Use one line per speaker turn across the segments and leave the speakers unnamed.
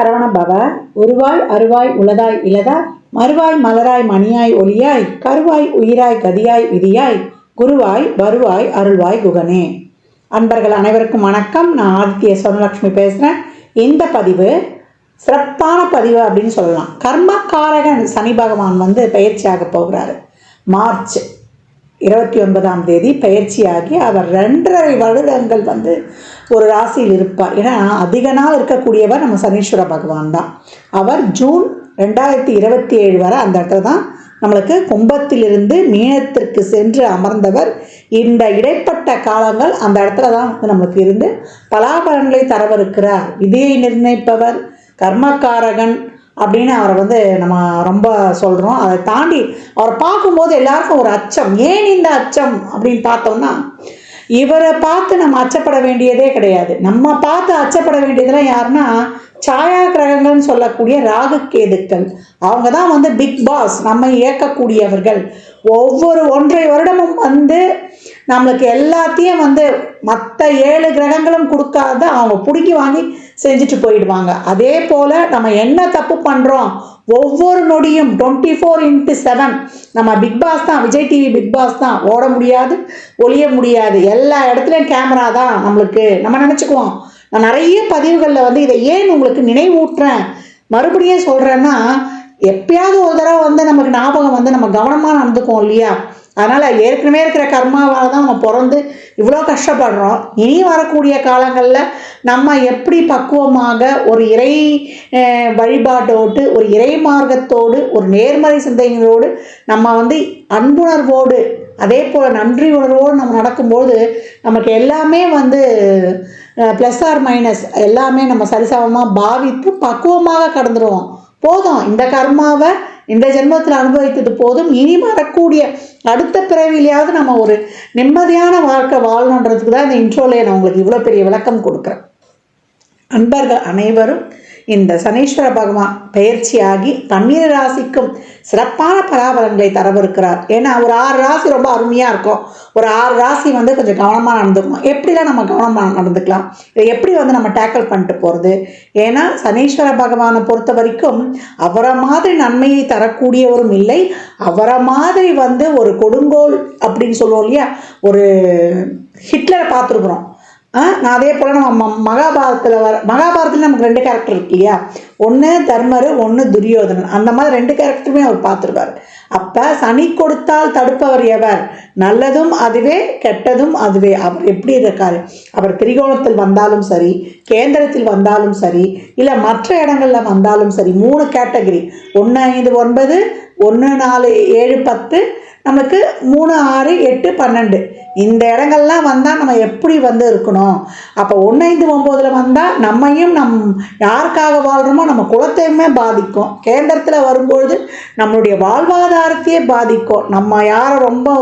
சரவண பவ. உருவாய் அருவாய் உளதாய் இலதாய் மறுவாய் மலராய் மணியாய் ஒளியாய் கருவாய் உயிராய் கதியாய் விதியாய் குருவாய் வருவாய் அருள்வாய் குகனே. அன்பர்கள் அனைவருக்கும் வணக்கம். நான் ஆதித்ய சொர்ணலக்ஷ்மி பேசுகிறேன். இந்த பதிவு சிறப்பான பதிவு அப்படின்னு சொல்லலாம். கர்மக்காரகன் சனி பகவான் பயிற்சியாக போகிறாரு. மார்ச் 29 பயிற்சியாகி அவர் 2.5 வருடங்கள் ஒரு ராசியில் இருப்பார். ஏன்னா அதிக நாள் இருக்கக்கூடியவர் நம்ம சனீஸ்வர பகவான் தான். அவர் ஜூன் 2027 வரை அந்த இடத்துல தான் நம்மளுக்கு கும்பத்திலிருந்து மீனத்திற்கு சென்று அமர்ந்தவர். இந்த இடைப்பட்ட காலங்கள் அந்த இடத்துல தான் நம்மளுக்கு இருந்து பலாபலன்களை தரவிருக்கிறார். விதியை நிர்ணயிப்பவர், கர்மக்காரகன் அப்படின்னு அவரை நம்ம ரொம்ப சொல்கிறோம். அதை தாண்டி அவரை பார்க்கும்போது எல்லாருக்கும் ஒரு அச்சம். ஏன் இந்த அச்சம் அப்படின்னு பார்த்தோம்னா, இவரை பார்த்து நம்ம அச்சப்பட வேண்டியதே கிடையாது. நம்ம பார்த்து அச்சப்பட வேண்டியதெல்லாம் யாருன்னா சாயா கிரகங்கள்னு சொல்லக்கூடிய ராகு கேதுக்கள். அவங்க தான் பிக் பாஸ், நம்ம இயக்கக்கூடியவர்கள். ஒவ்வொரு 1.5 வருடமும் நம்மளுக்கு எல்லாத்தையும் மற்ற 7 கிரகங்களும் கொடுக்காத அவங்க பிடிக்கி வாங்கி செஞ்சுட்டு போயிடுவாங்க. அதே போல் நம்ம என்ன தப்பு பண்ணுறோம், ஒவ்வொரு நொடியும் 24x7 நம்ம பிக் பாஸ் தான். விஜய் டிவி பிக் பாஸ் தான். ஓட முடியாது, ஒளிய முடியாது, எல்லா இடத்துலையும் கேமரா தான் நம்மளுக்கு. நம்ம நினச்சிக்குவோம். நான் நிறைய பதிவுகளில் இதை ஏன் உங்களுக்கு நினைவூட்டுறேன், மறுபடியும் சொல்கிறேன்னா, எப்பயாவது ஒரு தடவை நமக்கு ஞாபகம் நம்ம கவனமாக நடந்துக்குவோம் இல்லையா? அதனால் ஏற்கனவே இருக்கிற கர்மாவால் தான் நம்ம பிறந்து இவ்வளோ கஷ்டப்படுறோம். இனி வரக்கூடிய காலங்களில் நம்ம எப்படி பக்குவமாக ஒரு இறை வழிபாட்டோடு, ஒரு இறை மார்க்கத்தோடு, ஒரு நேர்மறை சிந்தனைகளோடு நம்ம அன்புணர்வோடு, அதே போல் நன்றி உணர்வோடு நம்ம நடக்கும்போது நமக்கு எல்லாமே ப்ளஸ் ஆர் மைனஸ் எல்லாமே நம்ம சரிசமமாக பாவித்து பக்குவமாக கடந்துடுவோம். போதும், இந்த கர்மாவை இந்த ஜென்மத்தில் அனுபவித்தது போதும். இனி வரக்கூடிய அடுத்த பிறவிலையாவது நம்ம ஒரு நிம்மதியான வாழ்க்கை வாழணுன்றதுக்கு தான் இந்த இன்ட்ரோலே நான் உங்களுக்கு இவ்வளோ பெரிய விளக்கம் கொடுக்குறேன். அன்பர்கள் அனைவரும் இந்த சனீஸ்வர பகவான் பயிற்சியாகி 12 ராசிக்கும் சிறப்பான பலாபலன்களை தரவிருக்கிறார். ஏன்னா ஒரு 6 ராசி ரொம்ப அருமையாக இருக்கும். ஒரு 6 ராசி கொஞ்சம் கவனமாக நடந்துக்கணும். எப்படிலாம் நம்ம கவனமாக நடந்துக்கலாம், இதை எப்படி நம்ம டேக்கிள் பண்ணிட்டு போகிறது? ஏன்னா சனீஸ்வர பகவானை பொறுத்த வரைக்கும் அவரை மாதிரி நன்மையை தரக்கூடியவரும் இல்லை. அவரை மாதிரி ஒரு கொடுங்கோல் அப்படின்னு சொல்லுவோம் இல்லையா, ஒரு ஹிட்லரை பார்த்துருக்குறோம். நான் அதே போல் நம்ம மகாபாரதத்தில் நமக்கு 2 கேரக்டர் இருக்கு இல்லையா, ஒன்று தர்மர், ஒன்று துரியோதனன். அந்த மாதிரி 2 கேரக்டருமே அவர் பார்த்துருப்பார். அப்போ சனி கொடுத்தால் தடுப்பவர் எவர்? நல்லதும் அதுவே, கெட்டதும் அதுவே. அவர் எப்படி இருக்காரு? அவர் திரிகோணத்தில் வந்தாலும் சரி, கேந்திரத்தில் வந்தாலும் சரி, இல்லை மற்ற இடங்களில் வந்தாலும் சரி, 3 கேட்டகரி, 1 5 9, 1 4 7 10, நமக்கு 3 6 8 12 இந்த இடங்கள்லாம் வந்தால் நம்ம எப்படி இருக்கணும்? அப்போ 1 5 9 வந்தால் நம்மையும் யாருக்காக வாழ்கிறோமோ நம்ம குலத்தையுமே பாதிக்கும். கேந்திரத்தில் வரும்பொழுது நம்மளுடைய வாழ்வாதாரத்தையே பாதிக்கும். நம்ம யாரை ரொம்ப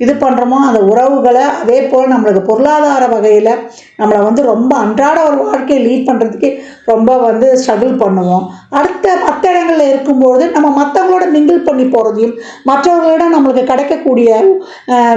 இது பண்ணுறோமோ அந்த உறவுகளை, அதே போல் நம்மளுக்கு பொருளாதார வகையில் நம்மளை ரொம்ப அன்றாட ஒரு வாழ்க்கையை லீட் பண்ணுறதுக்கு ரொம்ப ஸ்ட்ரகிள் பண்ணுவோம். அடுத்த மற்ற இடங்களில் இருக்கும்பொழுது நம்ம மற்றவங்களோட மிங்கிள் பண்ணி போகிறதையும் மற்றவர்களிடம் நம்மளுக்கு கிடைக்கக்கூடிய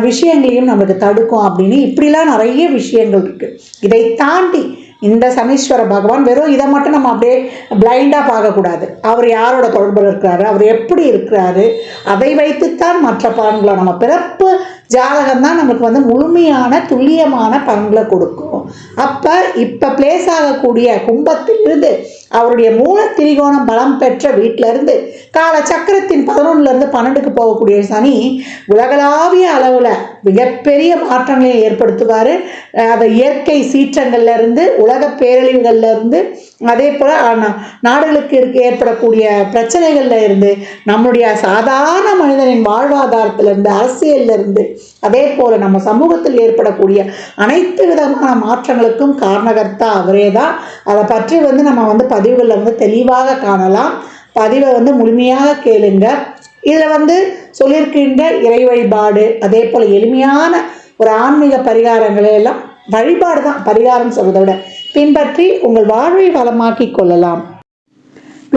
விஷயங்களையும் நம்மளுக்கு தடுக்கும். அப்படின்னு இப்படிலாம் நிறைய விஷயங்கள் இருக்குது. இதை தாண்டி இந்த சனீஸ்வர பகவான் வெறும் இதை மட்டும் நம்ம அப்படியே பிளைண்டாக பார்க்கக்கூடாது. அவர் யாரோட தொடர்பில் இருக்கிறாரு, அவர் எப்படி இருக்கிறாரு, அதை வைத்துத்தான் மற்ற பலன்களை, நம்ம பிறப்பு ஜாதகம் தான் நமக்கு முழுமையான துல்லியமான பலன்களை கொடுக்கும். அப்போ இப்போ பிளேஸ் ஆகக்கூடிய கும்பத்திலிருந்து அவருடைய மூல திரிகோணம் பலம் பெற்ற வீட்டிலிருந்து கால சக்கரத்தின் 11லேருந்து 12க்கு போகக்கூடிய சனி உலகளாவிய அளவில் மிகப்பெரிய மாற்றங்களை ஏற்படுத்துவார். அதை இயற்கை சீற்றங்கள்லேருந்து, உலக பேரழிவுகள்லேருந்து, அதே போல் நாடுகளுக்கு ஏற்படக்கூடிய பிரச்சனைகளில் இருந்து, நம்முடைய சாதாரண மனிதனின் வாழ்வாதாரத்திலிருந்து, அரசியலிருந்து, அதே போல் நம்ம சமூகத்தில் ஏற்படக்கூடிய அனைத்து விதமான மாற்றங்களுக்கும் காரணகர்த்தா அவரே தான். அதை பற்றி நம்ம பதிவுகளில் தெளிவாக காணலாம். பதிவை முழுமையாக கேளுங்க. இதில் சொல்லியிருக்கின்ற இறை வழிபாடு, அதே போல் எளிமையான ஒரு ஆன்மீக பரிகாரங்களை எல்லாம், வழிபாடு தான் பரிகாரம் சொல்வதை விட, பின்பற்றி உங்கள் வாழ்வை வளமாக்கி கொள்ளலாம்.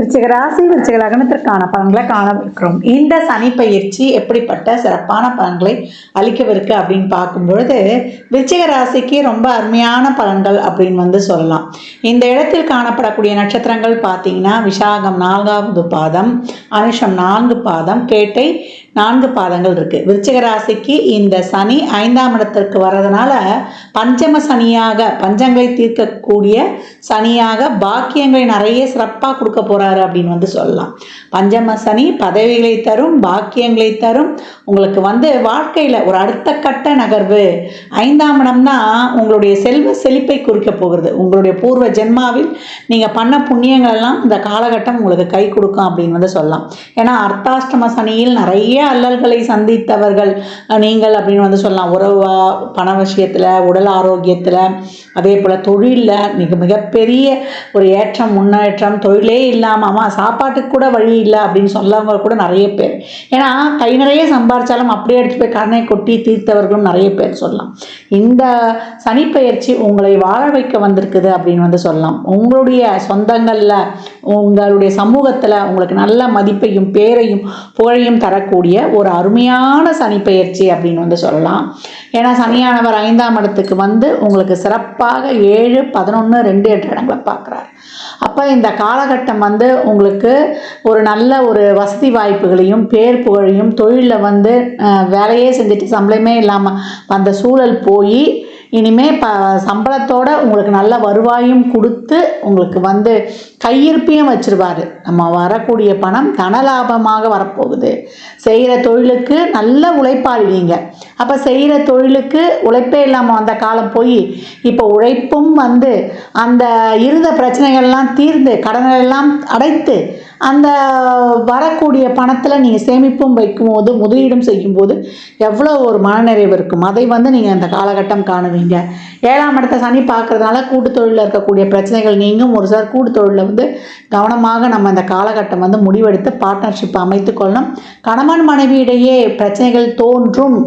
விருச்சிக ராசி விருச்சிக லக்னத்திற்கான பலன்களை காணவிருக்கிறோம். இந்த சனி பயிற்சி எப்படிப்பட்ட சிறப்பான பலன்களை அளிக்கவிருக்கு அப்படின்னு பார்க்கும்பொழுது, விருச்சிக ராசிக்கு ரொம்ப அருமையான பலன்கள் அப்படின்னு சொல்லலாம். இந்த இடத்தில் காணப்படக்கூடிய நட்சத்திரங்கள் பார்த்தீங்கன்னா, விசாகம் 4வது பாதம், அனுஷம் 4 பாதம், கேட்டை 4 பாதங்கள் இருக்கு. விருச்சிக ராசிக்கு இந்த சனி 5ஆம் இடத்திற்கு வர்றதுனால பஞ்சம சனியாக, பஞ்சங்களை தீர்க்கக்கூடிய சனியாக பாக்கியங்களை நிறைய சிறப்பாக கொடுக்க போறாரு அப்படின்னு சொல்லலாம். பஞ்சம சனி பதவிகளை தரும், பாக்கியங்களை தரும். உங்களுக்கு வாழ்க்கையில் ஒரு அடுத்த கட்ட நகர்வு. 5ஆம் இடம் தான் உங்களுடைய செல்வ செழிப்பை குறிக்க போகிறது. உங்களுடைய பூர்வ ஜென்மாவில் நீங்கள் பண்ண புண்ணியங்கள் எல்லாம் இந்த காலகட்டம் உங்களுக்கு கை கொடுக்கும் அப்படின்னு சொல்லலாம். ஏன்னா அர்த்தாஷ்டம சனியில் நிறைய அல்லல்களை சந்தித்தவர்கள் நீங்கள் அப்படின்னு சொல்லலாம். உறவு, பண விஷயத்தில், உடல் ஆரோக்கியத்தில், அதே போல் தொழிலில் மிகப்பெரிய ஒரு ஏற்றம், முன்னேற்றம். தொழிலே இல்லாமல் சாப்பாட்டுக்கு கூட வழி இல்லை அப்படின்னு சொல்லவங்க கூட நிறைய பேர். ஏன்னா கை நிறைய சம்பாரிச்சாலும் அப்படியே எடுத்து போய் கடனை கொட்டி தீர்த்தவர்களும் நிறைய பேர் சொல்லலாம். இந்த சனிப்பெயர்ச்சி உங்களை வாழ வைக்க வந்திருக்குது அப்படின்னு சொல்லலாம். உங்களுடைய சொந்தங்களில், உங்களுடைய சமூகத்தில் உங்களுக்கு நல்ல மதிப்பையும் பேரையும் புகழையும் தரக்கூடிய ஒரு அருமையான சனிப்பெயர்ச்சி அப்படின்னு சொல்லலாம். ஏன்னா சனியானவர் 5ஆம் இடத்துக்கு உங்களுக்கு சிறப்பாக 7, 11, 2 என்ற இடங்களை பார்க்குறாரு. அப்போ இந்த காலகட்டம் உங்களுக்கு ஒரு நல்ல ஒரு வசதி வாய்ப்புகளையும் பேர் புகழையும், தொழிலில் வேலையே செஞ்சுட்டு சம்பளமே இல்லாமல் வந்த சூழல் போய் இனிமே சம்பளத்தோட உங்களுக்கு நல்ல வருவாயும் கொடுத்து உங்களுக்கு கையிருப்பையும் வச்சிருவாரு. நம்ம வரக்கூடிய பணம் தன லாபமாக வரப்போகுது. செய்கிற தொழிலுக்கு நல்ல உழைப்பாளிவீங்க. அப்போ செய்கிற தொழிலுக்கு உழைப்பே இல்லாமல் வந்த காலம் போய் இப்போ உழைப்பும் அந்த இருந்த பிரச்சனைகள்லாம் தீர்ந்து கடனெல்லாம் அடைத்து அந்த வரக்கூடிய பணத்தில் நீங்கள் சேமிப்பும் வைக்கும்போது, முதலீடும் செய்யும்போது எவ்வளோ ஒரு மனநிறைவு இருக்கும். அதை நீங்கள் அந்த காலகட்டம் காணுவீங்க. 7ஆம் இடத்தை சனி பார்க்கறதுனால கூட்டு தொழிலில் இருக்கக்கூடிய பிரச்சனைகள் நீங்கும். ஒரு சிலர் கூட்டு தொழிலில் கவனமாக நம்ம இந்த காலகட்டம் முடிவெடுத்து பார்ட்னர்ஷிப் அமைத்து கொள்ளணும். கணவன் மனைவியிடையே பிரச்சனைகள் தோன்றும்.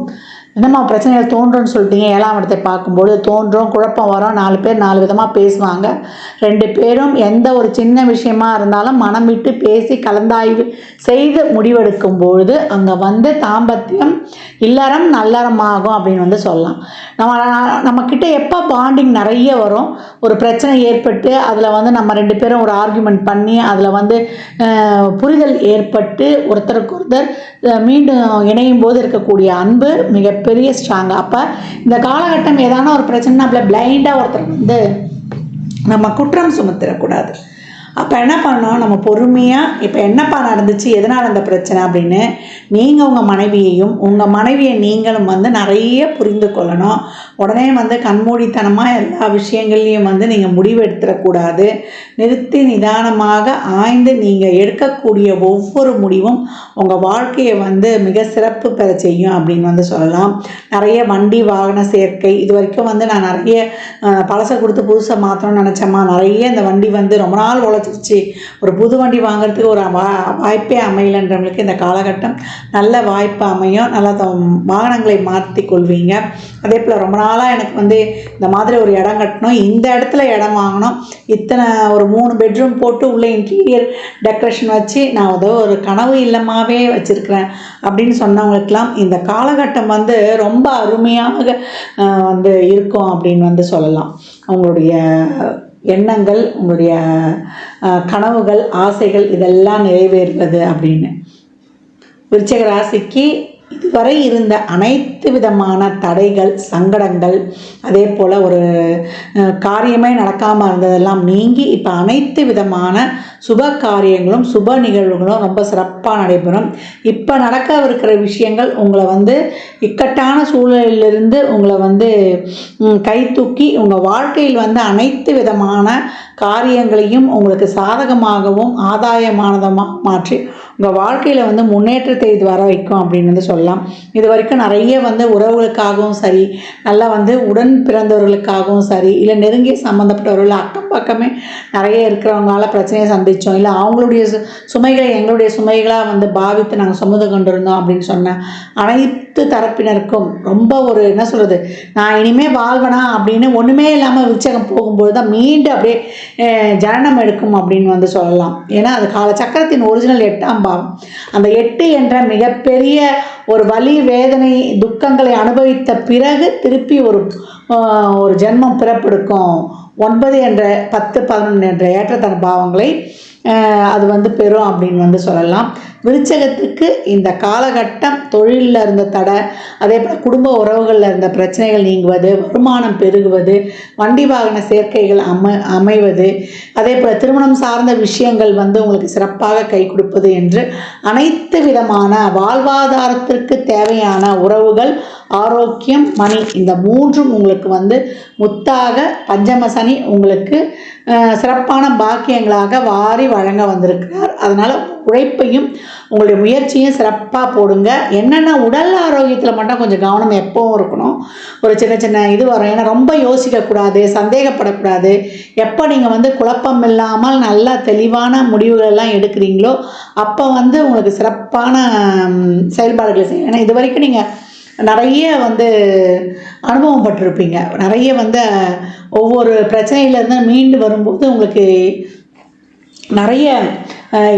என்னம்மா பிரச்சனைகள் தோன்றும்னு சொல்லிட்டீங்க? 7ஆம் இடத்தை பார்க்கும்போது தோன்றும், குழப்பம் வரும். 4 பேர் 4 விதமாக பேசுவாங்க. 2 பேரும் எந்த ஒரு சின்ன விஷயமா இருந்தாலும் மனம் விட்டு பேசி கலந்தாய்வு செய்து முடிவெடுக்கும் பொழுது அங்கே தாம்பத்தியம் இல்லறம் நல்லறமாகும் அப்படின்னு சொல்லலாம். நம்மக்கிட்ட எப்போ பாண்டிங் நிறைய வரும், ஒரு பிரச்சனை ஏற்பட்டு அதில் நம்ம 2 பேரும் ஒரு ஆர்கியூமெண்ட் பண்ணி அதில் புரிதல் ஏற்பட்டு ஒருத்தருக்கு ஒருத்தர் மீண்டும் இணையும் போது இருக்கக்கூடிய அன்பு மிகப்பெரிய ஸ்ட்ராங்காக. அப்போ இந்த காலகட்டம் ஏதான ஒரு பிரச்சனை நம்மள பிளைண்டாக ஒருத்தர் நம்ம குற்றம் சுமத்திடக்கூடாது. அப்போ என்ன பண்ணோம், நம்ம பொறுமையாக இப்போ என்னப்பா நடந்துச்சு, எதனால் அந்த பிரச்சனை அப்படின்னு நீங்கள் உங்கள் மனைவியை நீங்களும் நிறைய புரிந்து கொள்ளணும். உடனே கண்மூடித்தனமாக எல்லா விஷயங்கள்லையும் நீங்கள் முடிவு எடுத்துடக்கூடாது. நிறுத்தி நிதானமாக ஆய்ந்து நீங்கள் எடுக்கக்கூடிய ஒவ்வொரு முடிவும் உங்கள் வாழ்க்கையை மிக சிறப்பு பெற செய்யும் அப்படின்னு சொல்லலாம். நிறைய வண்டி வாகன சேர்க்கை இது வரைக்கும் நான் நிறைய பழசை கொடுத்து புதுசாக மாற்றணும்னு நினச்சேம்மா. நிறைய இந்த வண்டி ரொம்ப நாள் உழைச்சிருச்சு, ஒரு புது வண்டி வாங்குறதுக்கு ஒரு வாய்ப்பே அமையலைன்றவங்களுக்கு இந்த காலகட்டம் நல்ல வாய்ப்பு அமையும். நல்லா வாகனங்களை மாற்றி கொள்வீங்க. அதே போல் ரொம்ப நாளாக எனக்கு இந்த மாதிரி ஒரு இடம் கட்டணும், இந்த இடத்துல இடம் வாங்கணும், இத்தனை ஒரு 3 பெட்ரூம் போட்டு உள்ள இன்டீரியர் டெக்கரேஷன் வச்சு நான் ஒரு கனவு இல்லமாகவே வச்சுருக்கிறேன் அப்படின்னு சொன்னவங்களுக்கெல்லாம் இந்த காலகட்டம் ரொம்ப அருமையாக இருக்கும் அப்படின்னு சொல்லலாம். அவங்களுடைய எண்ணங்கள், உங்களுடைய கனவுகள், ஆசைகள் இதெல்லாம் நிறைவேறுவது அப்படின்னு. விருச்சிக ராசிக்கு இதுவரை இருந்த அனைத்து விதமான தடைகள், சங்கடங்கள், அதே போல் ஒரு காரியமே நடக்காமல் இருந்ததெல்லாம் நீங்கி இப்போ அனைத்து விதமான சுப காரியங்களும் சுப நிகழ்வுகளும் ரொம்ப சிறப்பாக நடைபெறும். இப்போ நடக்கவிருக்கிற விஷயங்கள் உங்களை இக்கட்டான சூழலிலிருந்து உங்களை கை தூக்கி உங்கள் வாழ்க்கையில் அனைத்து விதமான காரியங்களையும் உங்களுக்கு சாதகமாகவும் ஆதாயமானதமாக மாற்றி உங்கள் வாழ்க்கையில் முன்னேற்றத்தை இது வர வைக்கும் அப்படின்னு சொல்லலாம். இது வரைக்கும் நிறைய உறவுகளுக்காகவும் சரி, நல்லா உடன் பிறந்தவர்களுக்காகவும் சரி, இல்லை நெருங்கிய சம்மந்தப்பட்டவர்கள் அக்கம் பக்கமே நிறைய இருக்கிறவங்களால பிரச்சனையை அனுபவித்தோம், இல்லை அவங்களுடைய சுமைகளை எங்களுடைய சுமைகளாக வந்து பாவித்து நாங்கள் சுமந்து கொண்டிருந்தோம் அப்படின்னு சொன்ன அனைத்து தரப்பினருக்கும் ரொம்ப ஒரு என்ன சொல்கிறது, நான் இனிமேல் வாழ்வனா அப்படின்னு ஒன்றுமே இல்லாமல் விருச்சகம் போகும்போது தான் மீண்டும் அப்படியே ஜனனம் எடுக்கும் அப்படின்னு வந்து சொல்லலாம். ஏன்னா அது காலச்சக்கரத்தின் ஒரிஜினல் 8ஆம் பாவம். அந்த 8 என்ற மிகப்பெரிய ஒரு வலி, வேதனை, துக்கங்களை அனுபவித்த பிறகு திருப்பி ஒரு ஜென்மம் பிறப்பெடுக்கும். 9 என்ற 10, 11 என்ற ஏற்றத்தன பாவங்களை அது வந்து பெறும் அப்படின்னு வந்து சொல்லலாம். விருச்சகத்துக்கு இந்த காலகட்டம் தொழிலில் இருந்த தடை, அதே போல் குடும்ப உறவுகளில் இருந்த பிரச்சனைகள் நீங்குவது, வருமானம் பெருகுவது, வண்டி வாகன சேர்க்கைகள் அமைவது, அதே போல் திருமணம் சார்ந்த விஷயங்கள் வந்து உங்களுக்கு சிறப்பாக கை கொடுப்பது என்று அனைத்து விதமான வாழ்வாதாரத்திற்கு தேவையான உறவுகள், ஆரோக்கியம், மணி, இந்த 3ம் உங்களுக்கு வந்து முத்தாக பஞ்சம சனி உங்களுக்கு சிறப்பான பாக்கியங்களாக வாரி வழங்க வந்திருக்கிறார். அதனால் உழைப்பையும் உங்களுடைய முயற்சியும் சிறப்பாக போடுங்க. என்னென்ன உடல் ஆரோக்கியத்தில் மட்டும் கொஞ்சம் கவனம் எப்பவும் இருக்கணும். ஒரு சின்ன சின்ன இது வரும். ஏன்னா ரொம்ப யோசிக்கக்கூடாது, சந்தேகப்படக்கூடாது. எப்போ நீங்கள் வந்து குழப்பம் இல்லாமல் நல்ல தெளிவான முடிவுகள் எல்லாம் எடுக்கிறீங்களோ அப்போ வந்து உங்களுக்கு சிறப்பான செயல்பாடுகளை செய்யணும். ஏன்னா இது வரைக்கும் நீங்கள் நிறைய வந்து அனுபவம் பட்டிருப்பீங்க. நிறைய வந்து ஒவ்வொரு பிரச்சனையிலேருந்து மீண்டு வரும்போது உங்களுக்கு நிறைய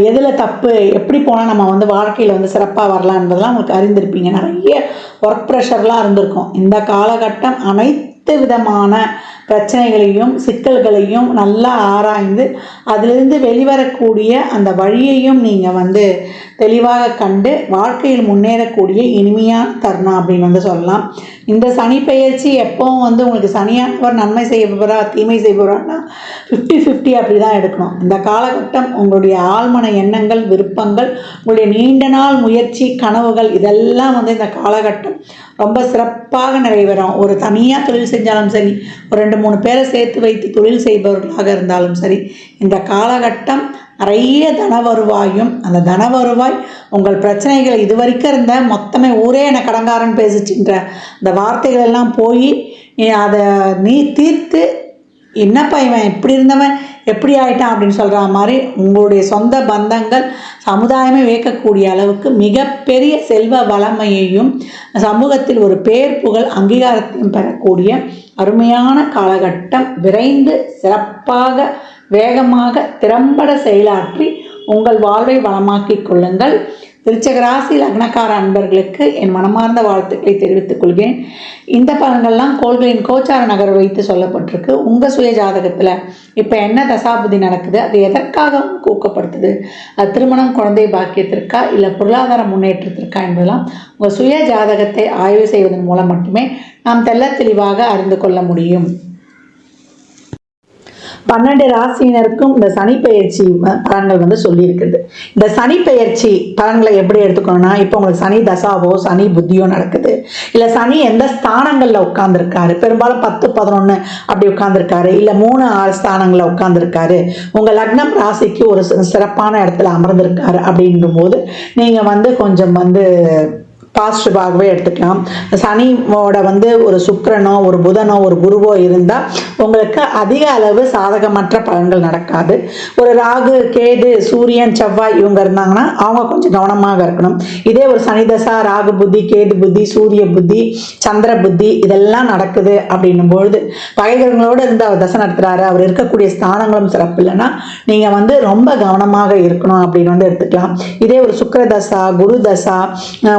எதில் தப்பு, எப்படி போனால் நம்ம வந்து வாழ்க்கையில் வந்து சிறப்பாக வரலாம் என்பதெல்லாம் உங்களுக்கு அறிந்திருப்பீங்க. நிறைய ஒர்க் ப்ரெஷர்லாம் இருந்திருக்கும். இந்த காலகட்டம் அனைத்து விதமான பிரச்சனைகளையும் சிக்கல்களையும் நல்லா ஆராய்ந்து அதிலிருந்து வெளிவரக்கூடிய அந்த வழியையும் நீங்கள் வந்து தெளிவாக கண்டு வாழ்க்கையில் முன்னேறக்கூடிய இனிமையான தருணம் அப்படின்னு வந்து சொல்லலாம். இந்த சனி பெயர்ச்சி எப்போவும் வந்து உங்களுக்கு சனியானவர் நன்மை செய்பவரா தீமை செய்பவரானா 50-50 அப்படி தான் எடுக்கணும். இந்த காலகட்டம் உங்களுடைய ஆழ்மன எண்ணங்கள், விருப்பங்கள், உங்களுடைய நீண்ட நாள் முயற்சி, கனவுகள் இதெல்லாம் வந்து இந்த காலகட்டம் ரொம்ப சிறப்பாக நிறைவேறும். ஒரு தனியாக தொழில் செஞ்சாலும் சரி, ஒரு 2-3 பேரை சேர்த்து வைத்து தொழில் செய்பவர்களாக இருந்தாலும் சரி, இந்த காலகட்டம் நிறைய தன வருவாயும், அந்த தன வருவாய் உங்கள் பிரச்சனைகள் இது வரைக்கும் இருந்த மொத்தமே ஊரே என்னை கடங்காரன் பேசிச்சுன்ற அந்த வார்த்தைகள் எல்லாம் போய் அதை நீ தீர்த்து, என்னப்பா இவன் இப்படி இருந்தவன் எப்படி ஆயிட்டான் அப்படின்னு சொல்கிற மாதிரி உங்களுடைய சொந்த பந்தங்கள் சமுதாயமே வியக்கக்கூடிய அளவுக்கு மிகப்பெரிய செல்வ வளமையையும் சமூகத்தில் ஒரு பேர் புகழ் அங்கீகாரத்தையும் பெறக்கூடிய அருமையான காலகட்டம். விரைந்து சிறப்பாக வேகமாக திறம்பட செயலாற்றி உங்கள் வாழ்வை வளமாக்கிக் கொள்ளுங்கள். விருச்சிக ராசி லக்னக்கார அன்பர்களுக்கு என் மனமார்ந்த வாழ்த்துக்களை தெரிவித்துக் கொள்கிறேன். இந்த பலன்கள்லாம் கோள்களின் கோச்சார நகர் வைத்து சொல்லப்பட்டிருக்கு. உங்கள் சுய ஜாதகத்தில் இப்போ என்ன தசாபுதி நடக்குது, அது எதற்காக ஊக்கப்படுத்துது, அது திருமணம், குழந்தை பாக்கியத்திற்கா இல்லை பொருளாதார முன்னேற்றத்திற்கா என்பதெல்லாம் உங்கள் சுய ஜாதகத்தை ஆய்வு செய்வதன் மூலம் மட்டுமே நாம் தெள்ள தெளிவாக அறிந்து கொள்ள முடியும். 12 ராசியினருக்கும் இந்த சனி பெயர்ச்சி பலன்கள் வந்து சொல்லியிருக்குது. இந்த சனி பெயர்ச்சி பலன்களை எப்படி எடுத்துக்கணும்னா, இப்போ உங்களுக்கு சனி தசாவோ சனி புத்தியோ நடக்குது, இல்லை சனி எந்த ஸ்தானங்களில் உட்கார்ந்துருக்காரு, பெரும்பாலும் 10, 11 அப்படி உட்கார்ந்துருக்காரு, இல்லை 3, 6 ஸ்தானங்களில் உட்கார்ந்துருக்காரு, உங்கள் லக்னம் ராசிக்கு ஒரு சிறப்பான இடத்துல அமர்ந்திருக்காரு அப்படின்னும் போது நீங்கள் வந்து கொஞ்சம் வந்து பாசிட்டிவாகவே எடுத்துக்கலாம். சனியோட வந்து ஒரு சுக்கிரனோ ஒரு புதனோ ஒரு குருவோ இருந்தால் உங்களுக்கு அதிக அளவு சாதகமற்ற பலன்கள் நடக்காது. ஒரு ராகு, கேது, சூரியன், செவ்வாய் இவங்க இருந்தாங்கன்னா அவங்க கொஞ்சம் கவனமாக இருக்கணும். இதே ஒரு சனி தசா, ராகு புத்தி, கேது புத்தி, சூரிய புத்தி, சந்திர புத்தி இதெல்லாம் நடக்குது அப்படின்னும் பொழுது பகைகளோடு இருந்து அவர் தசை நடத்துகிறாரு, அவர் இருக்கக்கூடிய ஸ்தானங்களும் சிறப்பு இல்லைன்னா நீங்கள் வந்து ரொம்ப கவனமாக இருக்கணும் அப்படின்னு வந்து எடுத்துக்கலாம். இதே ஒரு சுக்கிர தசா, குரு தசா,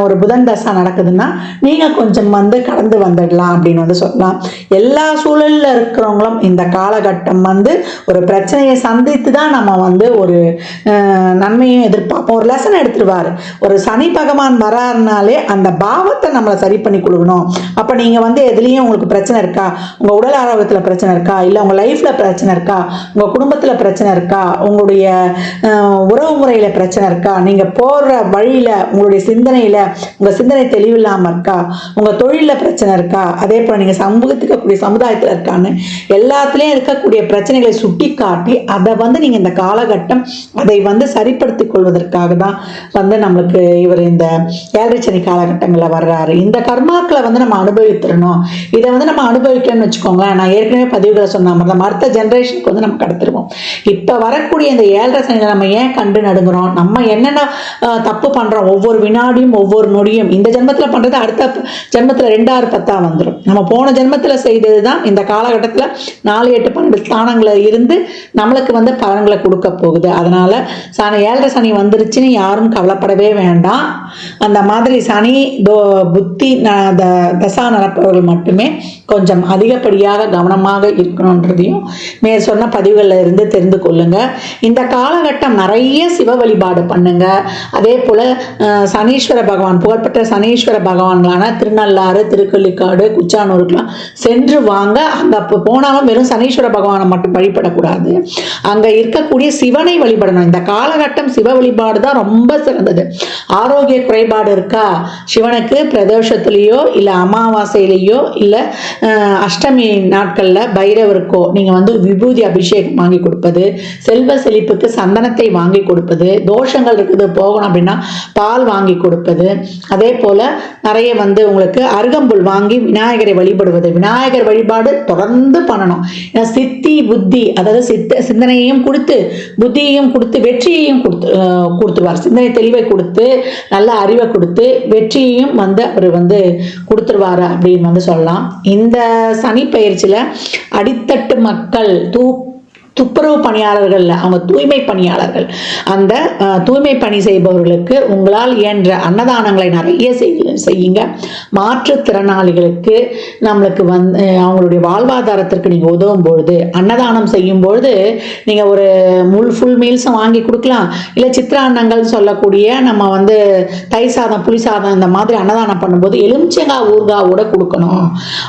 ஒரு புதன் தசா நடக்குதுன்னா நீங்க கொஞ்சம் வந்து கடந்து வந்துடலாம் அப்படின்னு வந்து சொல்லலாம். எல்லா சூழலில் இருக்கிறவங்களும் இந்த காலகட்டம் வந்து ஒரு பிரச்சனையை சந்தித்து தான் நம்ம வந்து ஒரு நன்மையும் எதிர்பார்ப்போம். ஒரு லெசன் எடுத்துருவாரு. ஒரு சனி பகவான் வராருனாலே அந்த பாவத்தை நம்மளை சரி பண்ணி கொடுக்கணும். அப்போ நீங்கள் வந்து எதுலேயும் உங்களுக்கு பிரச்சனை இருக்கா, உங்கள் உடல் ஆரோக்கியத்தில் பிரச்சனை இருக்கா, இல்லை உங்கள் லைஃப்பில் பிரச்சனை இருக்கா, உங்கள் குடும்பத்தில் பிரச்சனை இருக்கா, உங்களுடைய உறவு முறையில் பிரச்சனை இருக்கா, நீங்கள் போகிற வழியில், உங்களுடைய சிந்தனையில், உங்கள் சிந்தனை தெளிவில்லாமல் இருக்கா, உங்கள் தொழிலில் பிரச்சனை இருக்கா, அதே போல் நீங்கள் சமூகத்துக்கு இருக்கக்கூடிய சமுதாயத்தில் இருக்கான்னு எல்லாத்துலேயும் இருக்கக்கூடிய பிரச்சனைகளை சுட்டி காட்டி அதை வந்து நீங்கள் இந்த காலகட்டம் அதை வந்து சரிப்படுத்திக் கொள்வதற்காக தான் வந்து நம்மளுக்கு இவர் இந்த 7.5 சனி காலகட்டங்களில் வர்றாரு. இந்த கர்மாக்களை வந்து நம்ம அனுபவித்துடணும். இதை வந்து நம்ம அனுபவிக்கணும்னு வச்சுக்கோங்களேன், நான் ஏற்கனவே பதிவுகளை சொன்ன மாதிரி நம்ம அடுத்த ஜென்ரேஷனுக்கு வந்து நம்ம கடத்திருவோம். இப்போ வரக்கூடிய இந்த 7.5 சனியில் நம்ம ஏன் கண்டு நடுங்குறோம், நம்ம என்னென்ன தப்பு பண்ணுறோம், ஒவ்வொரு வினாடியும் ஒவ்வொரு நொடியும் இந்த ஜென்மத்தில் பண்ணுறது அடுத்த ஜென்மத்தில் 2-10 வந்துடும். நம்ம போன ஜென்மத்தில் செய்தது தான் இந்த காலகட்டத்தில் 4, 8, 12 ஸ்தானங்களில் இருந்து நம்மளுக்கு வந்து பலன்களை கொடுக்க போகுது. அதனால 7.5 சனி வந்துருச்சுன்னு யாரும் கவலைப்படவே வேண்டாம். அந்த மாதிரி சனி புத்தி தசா நடப்பவர்கள் மட்டுமே கொஞ்சம் அதிகப்படியாக கவனமாக இருக்கணுன்றதையும் சொன்ன பதிவுகளில் இருந்து தெரிந்து கொள்ளுங்க. இந்த காலகட்டம் நிறைய சிவ வழிபாடு பண்ணுங்க. அதே போல சனீஸ்வர பகவான், புகழ்பெற்ற சனீஸ்வர பகவான்களான திருநள்ளாறு, திருக்கள்ளிக்காடு, குச்சானூருக்குலாம் சென்று வாங்க. அங்கே போனாலும் வெறும் சனீஸ்வர பகவானை மட்டும் வழிபடக்கூடாது, அங்கே இருக்கக்கூடிய சிவனை வழிபடணும். இந்த காலகட்டம் சிவ வழிபாடு தான் ரொம்ப சிறந்தது. ஆரோக்கிய குறைபாடு இருக்கா, சிவனுக்கு பிரதோஷத்திலேயோ இல்லை அமாவாசையிலேயோ இல்லை அஷ்டமி நாட்களில் பைரவருக்கோ நீங்கள் வந்து விபூதி அபிஷேகம் வாங்கி கொடுப்பது, செல்வ செழிப்புக்கு சந்தனத்தை வாங்கி கொடுப்பது, தோஷங்கள் இருக்குது போகணும் அப்படின்னா பால் வாங்கி கொடுப்பது, அதே போல் நிறைய வந்து உங்களுக்கு அருகம்புல் வாங்கி விநாயகரை வழிபடுவது. விநாயகர் வழிபாடு தொடர்ந்து பண்ணணும். ஏன்னா சித்தி புத்தி, அதாவது சிந்தனையையும் கொடுத்து புத்தியையும் கொடுத்து வெற்றியையும் கொடுத்துருவார். சிந்தனை தெளிவை கொடுத்து நல்ல அறிவை கொடுத்து வெற்றியையும் வந்து அவர் வந்து கொடுத்துருவாரு அப்படின்னு வந்து சொல்லலாம். இந்த சனி பயிற்சியில் அடித்தட்டு மக்கள் துப்புரவு பணியாளர்கள், அவங்க தூய்மை பணியாளர்கள், அந்த தூய்மை பணி செய்பவர்களுக்கு உங்களால் இயன்ற அன்னதானங்களை நிறைய செய்யுங்க. மாற்றுத்திறனாளிகளுக்கு நம்மளுக்கு வந்து அவங்களுடைய வாழ்வாதாரத்திற்கு நீங்கள் உதவும் பொழுது, அன்னதானம் செய்யும் பொழுது நீங்கள் ஒரு ஃபுல் மீல்ஸும் வாங்கி கொடுக்கலாம். இல்லை சித்திரான்னங்கள் சொல்லக்கூடிய நம்ம வந்து தயிர் சாதம், புளி சாதம் இந்த மாதிரி அன்னதானம் பண்ணும்போது எலுமிச்சங்காய் ஊறுகாவோட கொடுக்கணும்.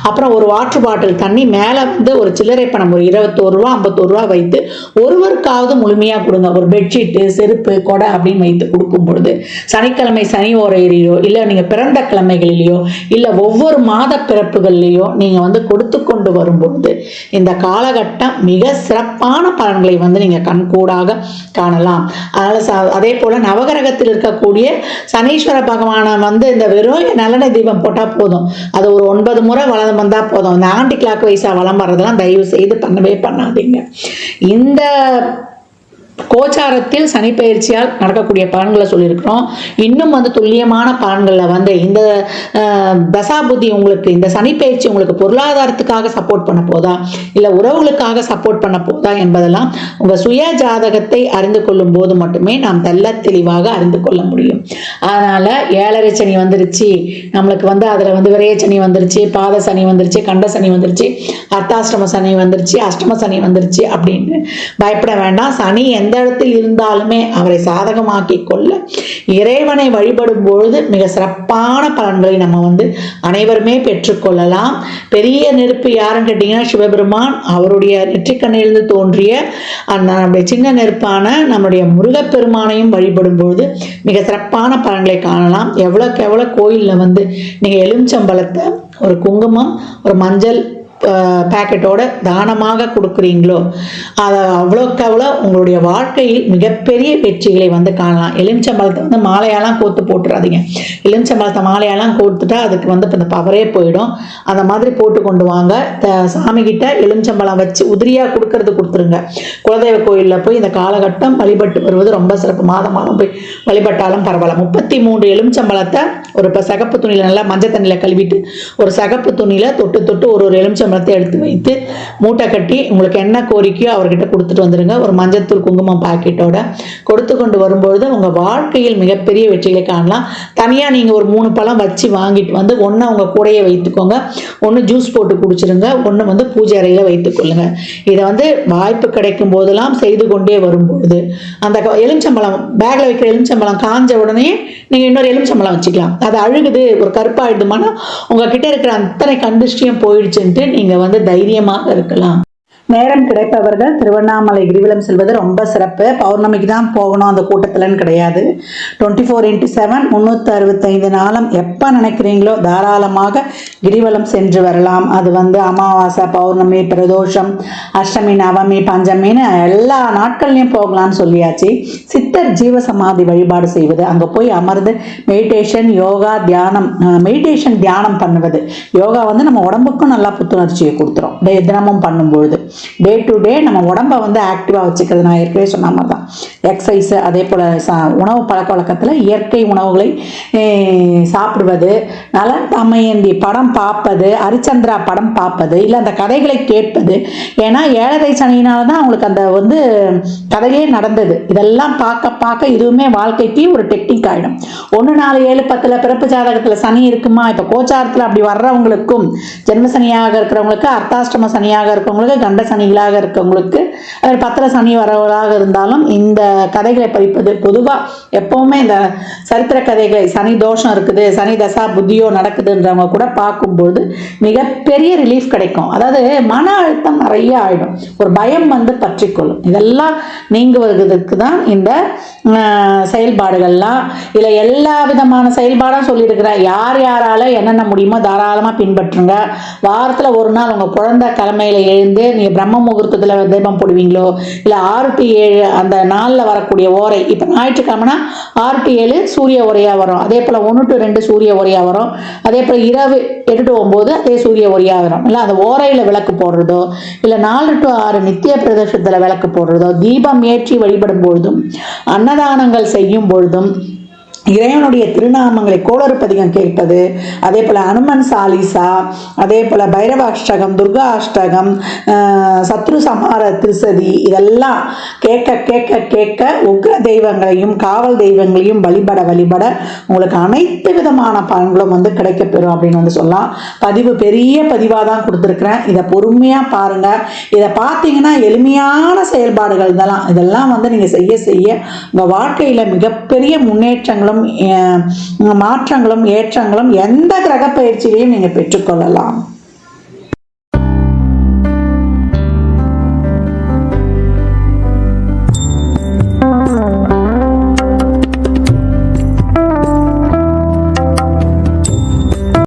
அப்புறம் ஒரு வாட்டர் பாட்டில் தண்ணி மேலே வந்து ஒரு சில்லறை பணம் ஒரு 21 ரூபா 51 ரூபா வைத்து ஒருவருக்காவது முழுமையாக கொடுங்க. ஒரு பெட்ஷீட்டு, செருப்பு, கொடை அப்படின்னு வைத்து கொடுக்கும் பொழுது சனிக்கிழமை சனி ஓரையிலையோ இல்லை நீங்கள் பிறந்த கிழமைகளிலேயோ இல்லை ஒவ்வொரு மாத பிறப்புகள்லையோ நீங்கள் வந்து கொடுத்து கொண்டு வரும்பொழுது இந்த காலகட்டம் மிக சிறப்பான பலன்களை வந்து நீங்கள் கண்கூடாக காணலாம். அதனால் அதே போல் நவகிரகத்தில் இருக்கக்கூடிய சனீஸ்வர பகவானை வந்து இந்த வெறும் நல்லெண்ணெய் தீபம் போட்டால் போதும், அது ஒரு 9 முறை வளம் வந்தால் போதும். இந்த ஆன்டி கிளாக் வைஸாக வளம் வர்றதெல்லாம் தயவு செய்து பண்ணவே பண்ணாதீங்க. இந்த கோச்சாரத்தில் சனி பயிற்சியால் நடக்கக்கூடிய பலன்களை சொல்லியிருக்கிறோம். இன்னும் வந்து துல்லியமான பலன்களில் வந்து இந்த தசாபுத்தி உங்களுக்கு, இந்த சனி பயிற்சி உங்களுக்கு பொருளாதாரத்துக்காக சப்போர்ட் பண்ண போதா இல்லை உறவுகளுக்காக சப்போர்ட் பண்ண போதா என்பதெல்லாம் உங்கள் சுய ஜாதகத்தை அறிந்து கொள்ளும் போது மட்டுமே நாம் தெல்ல தெளிவாக அறிந்து கொள்ள முடியும். அதனால் 7.5 சனி வந்துருச்சு நம்மளுக்கு வந்து, அதில் வந்து விரைய சனி வந்துருச்சு, பாத சனி வந்துருச்சு, கண்ட சனி வந்துருச்சு, அர்த்தாஷ்டம சனி வந்துருச்சு, அஷ்டம சனி வந்துருச்சு அப்படின்னு பயப்பட வேண்டாம். சனி எந்த இடத்தில் இருந்தாலுமே அவரை சாதகமாக்கி கொள்ள இறைவனை வழிபடும் பொழுது மிக சிறப்பான பலன்களை நம்ம வந்து அனைவருமே பெற்றுக்கொள்ளலாம். பெரிய நெருப்பு யாருன்னு கேட்டீங்கன்னா சிவபெருமான். அவருடைய நெற்றிக்கண்ணிலிருந்து தோன்றிய நம்முடைய சின்ன நெருப்பான நம்முடைய முருகப்பெருமானையும் வழிபடும் பொழுது மிக சிறப்பான பலன்களை காணலாம். எவ்வளோக்கு எவ்வளோ கோயிலில் வந்து நீங்கள் எலுமிச்சம்பழத்தை, ஒரு குங்குமம், ஒரு மஞ்சள் பேக்கெட்டோட தானமாக கொடுக்குறீங்களோ அதை அவ்வளோக்கு அவ்வளோ உங்களுடைய வாழ்க்கையில் மிகப்பெரிய வெற்றிகளை வந்து காணலாம். எலுமிச்சம்பழத்தை வந்து மாலையெல்லாம் கோத்து போட்டுறாதீங்க. எலுமிச்சம்பழத்தை மாலையெல்லாம் கோத்துட்டா அதுக்கு வந்து இந்த பவரே போயிடும். அந்த மாதிரி போட்டு கொண்டு வாங்க. சாமிகிட்ட எலுமிச்சம்பழம் வச்சு உதிரியாக கொடுத்துருங்க. குலதெய்வ கோயிலில் போய் இந்த காலகட்டம் வழிபட்டு வருவது ரொம்ப சிறப்பு. மாதம் போய் வழிபட்டாலும் பரவாயில்ல. 33 எலுமிச்சம்பழத்தை ஒரு சகப்பு துணியில் நல்லா மஞ்சள் தண்ணியில் கழுவிட்டு ஒரு சகப்பு துணியில் தொட்டு ஒரு எலுமிச்சம்பழத்தை எடுத்து வைத்து மூட்டை கட்டி உங்களுக்கு என்ன கோரிக்கையோ அவர்கிட்ட கொடுத்துட்டு வந்துடுங்க. ஒரு மஞ்சத்தூள் குங்குமம் பாக்கெட்டோட கொடுத்து கொண்டு வரும்பொழுது உங்கள் வாழ்க்கையில் மிகப்பெரிய வெற்றிகளை காணலாம். தனியாக நீங்கள் ஒரு 3 பழம் வச்சு வாங்கிட்டு வந்து ஒன்று உங்கள் கூடையை வைத்துக்கோங்க, ஒன்று ஜூஸ் போட்டு குடிச்சிருங்க, ஒன்று வந்து பூஜை அறையில் வைத்துக்கொள்ளுங்க. இதை வந்து வாய்ப்பு கிடைக்கும் போதெல்லாம் செய்து கொண்டே வரும்பொழுது அந்த எலுமிச்சம்பழம் பேக்கில் வைக்கிற எலுமிச்சம்பழம் காஞ்ச உடனே நீங்கள் இன்னொரு எலுமிச்சம்பழம் வச்சுக்கலாம். அது அழுகுது, ஒரு கருப்பாயிடுமானா உங்ககிட்ட இருக்கிற அத்தனை கண்டிஷ்டியும் போயிடுச்சுன்ட்டு நீங்கள் வந்து தைரியமாக இருக்கலாம். நேரம் கிடைப்பவர்கள் திருவண்ணாமலை கிரிவலம் செல்வது ரொம்ப சிறப்பு. பௌர்ணமிக்கு தான் போகணும் அந்த கூட்டத்தில்னு கிடையாது. 24x7 365 நாளும் எப்போ நினைக்கிறீங்களோ தாராளமாக கிரிவலம் சென்று வரலாம். அது அமாவாசை, பௌர்ணமி, பிரதோஷம், அஷ்டமி, நவமி, பஞ்சமின்னு எல்லா நாட்கள்லையும் போகலான்னு சொல்லியாச்சு. சித்தர் ஜீவசமாதி வழிபாடு செய்வது, அங்கே போய் அமர்ந்து மெடிடேஷன், யோகா, தியானம், மெடிடேஷன் தியானம் பண்ணுவது. யோகா நம்ம உடம்புக்கும் நல்லா புத்துணர்ச்சியை கொடுத்துரும். தினமும் பண்ணும்பொழுது டே டு டே நம்ம உடம்பை ஆக்டிவாக வச்சுக்கிறது. நான் ஏற்கனவே சொன்ன மாதிரி தான் எக்ஸசைஸ். அதே போல் உணவு பழக்க வழக்கத்தில் இயற்கை உணவுகளை சாப்பிடுவது, நல தமயந்தி படம் பார்ப்பது, ஹரிச்சந்திரா படம் பார்ப்பது, இல்லை அந்த கதைகளை கேட்பது. ஏன்னா 7.5 சனியினால தான் அவங்களுக்கு அந்த கதையே நடந்தது. இதெல்லாம் பார்க்க பார்க்க இதுவுமே வாழ்க்கைக்கு ஒரு டெக்னிக் ஆகிடும். 1, 4, 7, 10 பிறப்பு ஜாதகத்தில் சனி இருக்குமா, இப்போ கோச்சாரத்தில் அப்படி வர்றவங்களுக்கும், ஜென்ம சனியாக இருக்கிறவங்களுக்கு, அர்த்தாஷ்டம சனியாக இருக்கிறவங்களுக்கு, கண்ட சனிகளாக இருக்கவங்களுக்கு, 10 சனி வரவர்களாக இருந்தாலும் இந்த கதைகளை படிப்பது. பொதுவாக எப்பவுமே இந்த சரித்திர கதைகளை, சனி தோஷம் இருக்குது, சனி தசா புத்தியோ நடக்குதுன்றவங்க கூட பார்க்கும்போது மிகப்பெரிய ரிலீஃப் கிடைக்கும். அதாவது மன அழுத்தம் நிறைய ஆயிடும், ஒரு பயம் பற்றிக்கொள்ளும். இதெல்லாம் நீங்குவதற்கு தான் இந்த செயல்பாடுகள்லாம். இல்லை எல்லா விதமான செயல்பாடும் சொல்லியிருக்கிறேன். யார் யாரால என்னென்ன முடியுமோ தாராளமாக பின்பற்றுங்க. வாரத்தில் ஒரு நாள் உங்கள் குழந்தை கிழமையில எழுந்து நீங்கள் பிரம்ம முகூர்த்தத்தில் தீபம் போடுவீங்களோ, இல்லை 6 to 7 அந்த நாளில் வரக்கூடிய ஓரை. இப்போ ஞாயிற்றுக்கிழமைனா 6 to 7 சூரிய ஓரையாக வரும். அதே போல் 1 to 2 சூரிய ஓரையாக வரும். அதே போல் இரவு 8 to 9 அதே சூரிய ஓரையாக வரும். இல்லை அந்த ஓரையில் விளக்கு போடுறதோ, இல்லை 4 to 6 நித்திய பிரதேசத்தில் விளக்கு போடுறதோ, தீபம் ஏற்றி வழிபடும் பொழுதும், அன்னதானங்கள் செய்யும் பொழுதும், இறைவனுடைய திருநாமங்களை கோளறுப்பதிகம் கேட்பது, அதே போல் அனுமன் சாலிசா, அதே போல் பைரவ அஷ்டகம், துர்கா அஷ்டகம், சத்ரு சமார திருசதி, இதெல்லாம் கேட்க கேட்க கேட்க உக்ர தெய்வங்களையும் காவல் தெய்வங்களையும் வழிபட வழிபட உங்களுக்கு அனைத்து விதமான பலன்களும் கிடைக்கப்பெறும் அப்படின்னு சொல்லலாம். பதிவு பெரிய பதிவாக தான் கொடுத்துருக்குறேன். இதை பொறுமையாக பாருங்கள். இதை பார்த்தீங்கன்னா எளிமையான செயல்பாடுகள் இதெல்லாம் நீங்கள் செய்ய செய்ய உங்கள் வாழ்க்கையில் மிகப்பெரிய முன்னேற்றங்களும் மாற்றங்களும் ஏற்றங்களும் எந்த கிரக பயிற்சியிலையும் நீங்கள் பெற்றுக்கொள்ளலாம்.